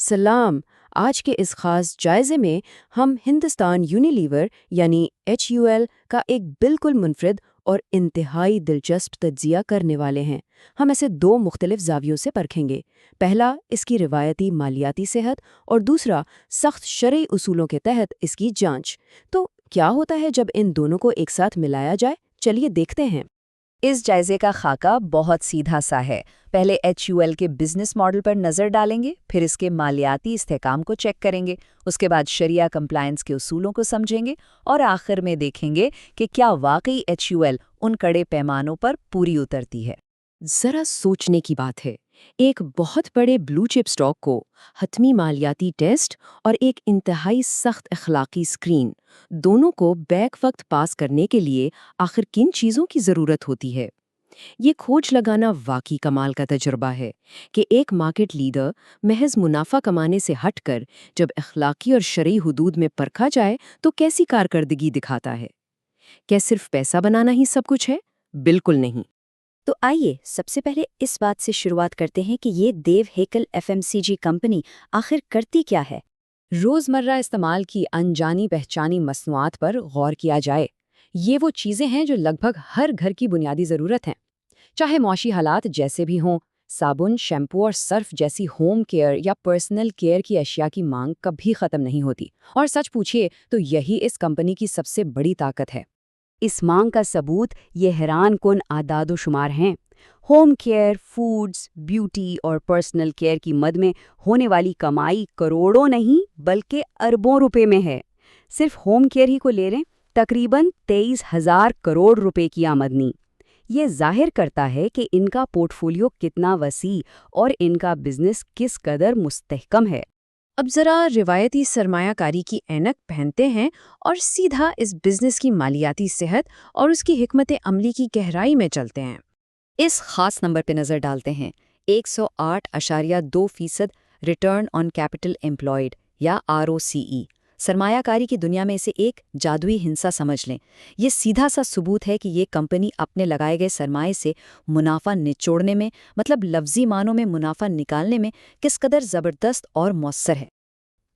सलाम। आज के इस खास जायजे में हम हिंदुस्तान यूनिलीवर यानी HUL का एक बिल्कुल मुनफरिद और इंतहाई दिलचस्प तज्जिया करने वाले हैं। हम इसे दो मुख्तलिफ जावियों से परखेंगे। पहला, इसकी रिवायती मालियाती सेहत और दूसरा, सख्त शरई उसूलों के तहत इसकी जांच। तो क्या होता है जब इन दोनों को एक साथ मिलाया जाए? चलिए देखते हैं। इस जायजे का खाका बहुत सीधा सा है। पहले HUL के बिजनेस मॉडल पर नज़र डालेंगे, फिर इसके मालियाती इस्तेहकाम को चेक करेंगे, उसके बाद शरिया कंप्लायंस के उसूलों को समझेंगे और आखिर में देखेंगे कि क्या वाकई HUL उन कड़े पैमानों पर पूरी उतरती है। जरा सोचने की बात है, एक बहुत बड़े ब्लू चिप स्टॉक को हतमी मालियाती टेस्ट और एक इंतहाई सख्त अखलाकी स्क्रीन, दोनों को बैक वक्त पास करने के लिए आखिर किन चीज़ों की ज़रूरत होती है? ये खोज लगाना वाकई कमाल का तजुर्बा है कि एक मार्केट लीडर महज मुनाफा कमाने से हटकर जब अखलाकी और शरई हुदूद में परखा जाए तो कैसी कारकर्दगी दिखाता है। क्या सिर्फ पैसा बनाना ही सब कुछ है? बिल्कुल नहीं। तो आइए सबसे पहले इस बात से शुरुआत करते हैं कि ये देव हेकल FMCG कंपनी आखिर करती क्या है। रोज़मर्रा इस्तेमाल की अनजानी पहचानी मसनूआत पर गौर किया जाए। ये वो चीज़ें हैं जो लगभग हर घर की बुनियादी ज़रूरत हैं, चाहे मौशी हालात जैसे भी हों। साबुन, शैम्पू और सर्फ जैसी होम केयर या पर्सनल केयर की अशिया की मांग कभी ख़त्म नहीं होती, और सच पूछिए तो यही इस कंपनी की सबसे बड़ी ताकत है। इस मांग का सबूत ये हैरान कुन आदादो शुमार हैं। होम केयर, फूड्स, ब्यूटी और पर्सनल केयर की मद में होने वाली कमाई करोड़ों नहीं बल्कि अरबों रुपए में है। सिर्फ होम केयर ही को ले लें, तकरीबन 23,000 करोड़ रुपए की आमदनी। ये जाहिर करता है कि इनका पोर्टफोलियो कितना वसी और इनका बिजनेस किस कदर मुस्तहकम है। अब जरा रिवायती सरमायाकारी की ऐनक पहनते हैं और सीधा इस बिजनेस की मालियाती सेहत और उसकी हिकमत अमली की गहराई में चलते हैं। इस खास नंबर पे नज़र डालते हैं, 108.2% रिटर्न ऑन कैपिटल एम्प्लॉयड या ROCE। सरमायाकारी की दुनिया में इसे एक जादुई हिंसा समझ लें। ये सीधा सा सबूत है कि ये कंपनी अपने लगाए गए सरमाए से मुनाफा निचोड़ने में, मतलब लफ्जी मानों में मुनाफा निकालने में किस कदर ज़बरदस्त और मौसर है।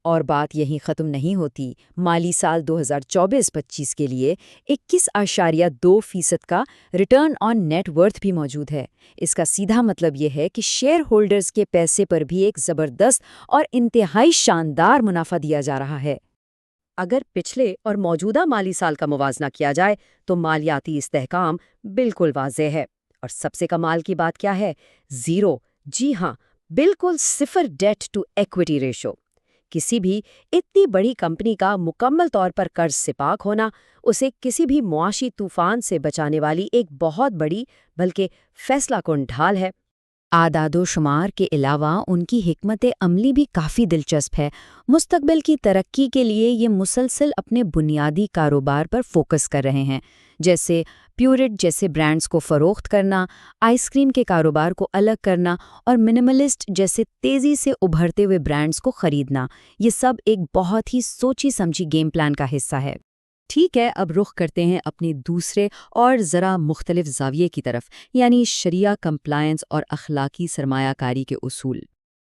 और बात यहीं ख़त्म नहीं होती। माली साल 2024-25 के लिए 21.2% का रिटर्न ऑन नेट वर्थ भी मौजूद है। इसका सीधा मतलब ये है कि शेयर होल्डर्स के पैसे पर भी एक ज़बरदस्त और इंतहाई शानदार मुनाफा दिया जा रहा है। अगर पिछले और मौजूदा माली साल का मुवाजना किया जाए तो मालियाती इस्तेहकाम बिल्कुल वाज़ेह है। और सबसे कमाल की बात क्या है? ज़ीरो, जी हाँ, बिल्कुल सिफर डेट टू इक्विटी रेशो। किसी भी इतनी बड़ी कंपनी का मुकम्मल तौर पर कर्ज से पाक होना उसे किसी भी मुआशी तूफान से बचाने वाली एक बहुत बड़ी बल्कि फैसलाकुन ढाल है। आदादो शुमार के अलावा उनकी हिकमत अमली भी काफ़ी दिलचस्प है। मुस्तकबिल की तरक्की के लिए ये मुसलसल अपने बुनियादी कारोबार पर फोकस कर रहे हैं, जैसे प्यूरिट जैसे ब्रांड्स को फ़रोख्त करना, आइसक्रीम के कारोबार को अलग करना और मिनिमलिस्ट जैसे तेज़ी से उभरते हुए ब्रांड्स को ख़रीदना। ये सब एक बहुत ही सोची समझी गेम प्लान का हिस्सा है। ठीक है, अब रुख करते हैं अपने दूसरे और ज़रा मुख्तलिफ ज़ाविये की तरफ, यानी शरिया कंप्लायंस और अखलाकी सरमायाकारी के उसूल।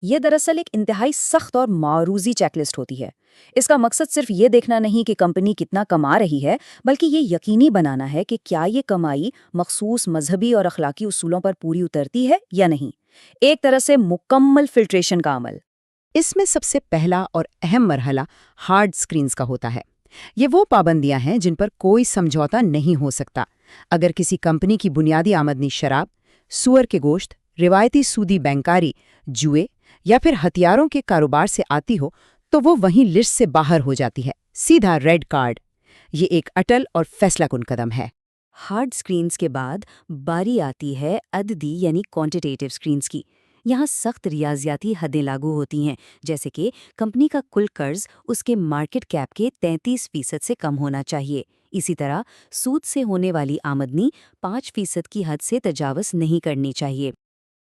ये दरअसल एक इंतहाई सख्त और मारूजी चेकलिस्ट होती है। इसका मकसद सिर्फ ये देखना नहीं कि कंपनी कितना कमा रही है, बल्कि ये यकीनी बनाना है कि क्या ये कमाई मखसूस मजहबी और अखलाकी उसूलों पर पूरी उतरती है या नहीं। एक तरह से मुकम्मल फिल्ट्रेशन का अमल। इसमें सबसे पहला और अहम मरहला हार्ड स्क्रीन्स का होता है। ये वो पाबंदियां हैं जिन पर कोई समझौता नहीं हो सकता। अगर किसी कंपनी की बुनियादी आमदनी शराब, सुअर के गोश्त, रिवायती सूदी बैंकारी, जुए या फिर हथियारों के कारोबार से आती हो तो वो वहीं लिस्ट से बाहर हो जाती है, सीधा रेड कार्ड। ये एक अटल और फैसलाकुन कदम है। हार्ड स्क्रीन्स के बाद बारी आती है अददी यानी क्वांटिटेटिव स्क्रीन्स की। यहाँ सख्त रियाजियाती हदें लागू होती हैं, जैसे कि कंपनी का कुल कर्ज उसके मार्केट कैप के 33% से कम होना चाहिए। इसी तरह सूद से होने वाली आमदनी 5% की हद से तजावज़ नहीं करनी चाहिए।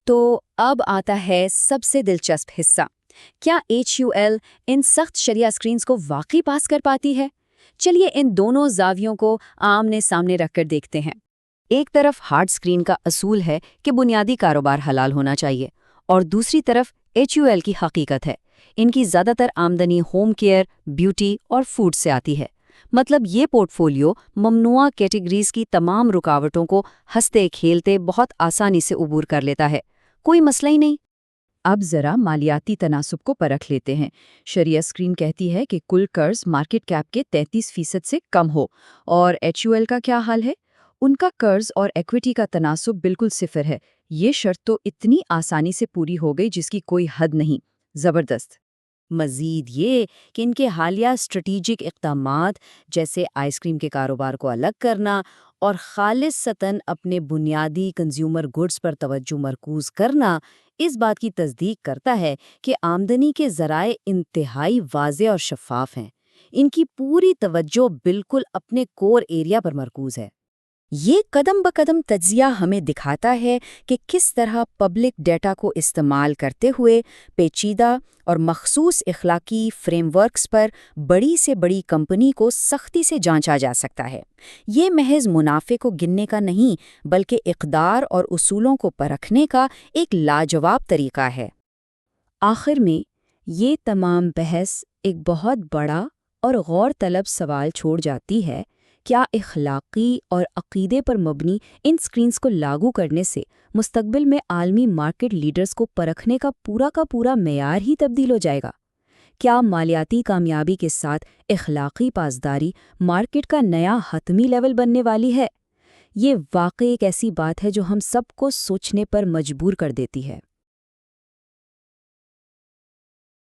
तो अब आता है सबसे दिलचस्प हिस्सा। क्या HUL इन सख्त शरिया स्क्रीन्स को वाकई पास कर पाती है? चलिए इन दोनों जावियों को आमने सामने रखकर देखते हैं। एक तरफ हार्ड स्क्रीन का असूल है कि बुनियादी कारोबार हलाल होना चाहिए, और दूसरी तरफ HUL की हकीकत है ان کی زیادہ تر آمدنی ہوم کیئر، بیوٹی اور فوڈ سے آتی ہے۔ مطلب یہ پورٹ فولیو ممنوعہ کیٹیگریز کی تمام رکاوٹوں کو ہنستے کھیلتے بہت آسانی سے عبور کر لیتا ہے، کوئی مسئلہ ہی نہیں۔ اب ذرا مالیاتی تناسب کو پرکھ لیتے ہیں۔ شرعیہ اسکرین کہتی ہے کہ کل قرض مارکیٹ کیپ کے 33% سے کم ہو، اور HUL کا کیا حال ہے؟ ان کا قرض اور ایکویٹی کا تناسب بالکل صفر ہے۔ یہ شرط تو اتنی آسانی سے پوری ہو گئی جس کی کوئی حد نہیں۔ زبردست۔ مزید یہ کہ ان کے حالیہ اسٹریٹجک اقدامات جیسے آئس کریم کے کاروبار کو الگ کرنا اور خالصتاً اپنے بنیادی کنزیومر گڈز پر توجہ مرکوز کرنا اس بات کی تصدیق کرتا ہے کہ آمدنی کے ذرائع انتہائی واضح اور شفاف ہیں۔ ان کی پوری توجہ بالکل اپنے کور ایریا پر مرکوز ہے۔ یہ قدم بقدم تجزیہ ہمیں دکھاتا ہے کہ کس طرح پبلک ڈیٹا کو استعمال کرتے ہوئے پیچیدہ اور مخصوص اخلاقی فریم ورکس پر بڑی سے بڑی کمپنی کو سختی سے جانچا جا سکتا ہے۔ یہ محض منافع کو گننے کا نہیں بلکہ اقدار اور اصولوں کو پرکھنے کا ایک لاجواب طریقہ ہے۔ آخر میں یہ تمام بحث ایک بہت بڑا اور غور طلب سوال چھوڑ جاتی ہے: کیا اخلاقی اور عقیدے پر مبنی ان سکرینز کو لاگو کرنے سے مستقبل میں عالمی مارکیٹ لیڈرز کو پرکھنے کا پورا معیار ہی تبدیل ہو جائے گا؟ کیا مالیاتی کامیابی کے ساتھ اخلاقی پاسداری مارکیٹ کا نیا حتمی لیول بننے والی ہے؟ یہ واقعی ایک ایسی بات ہے جو ہم سب کو سوچنے پر مجبور کر دیتی ہے۔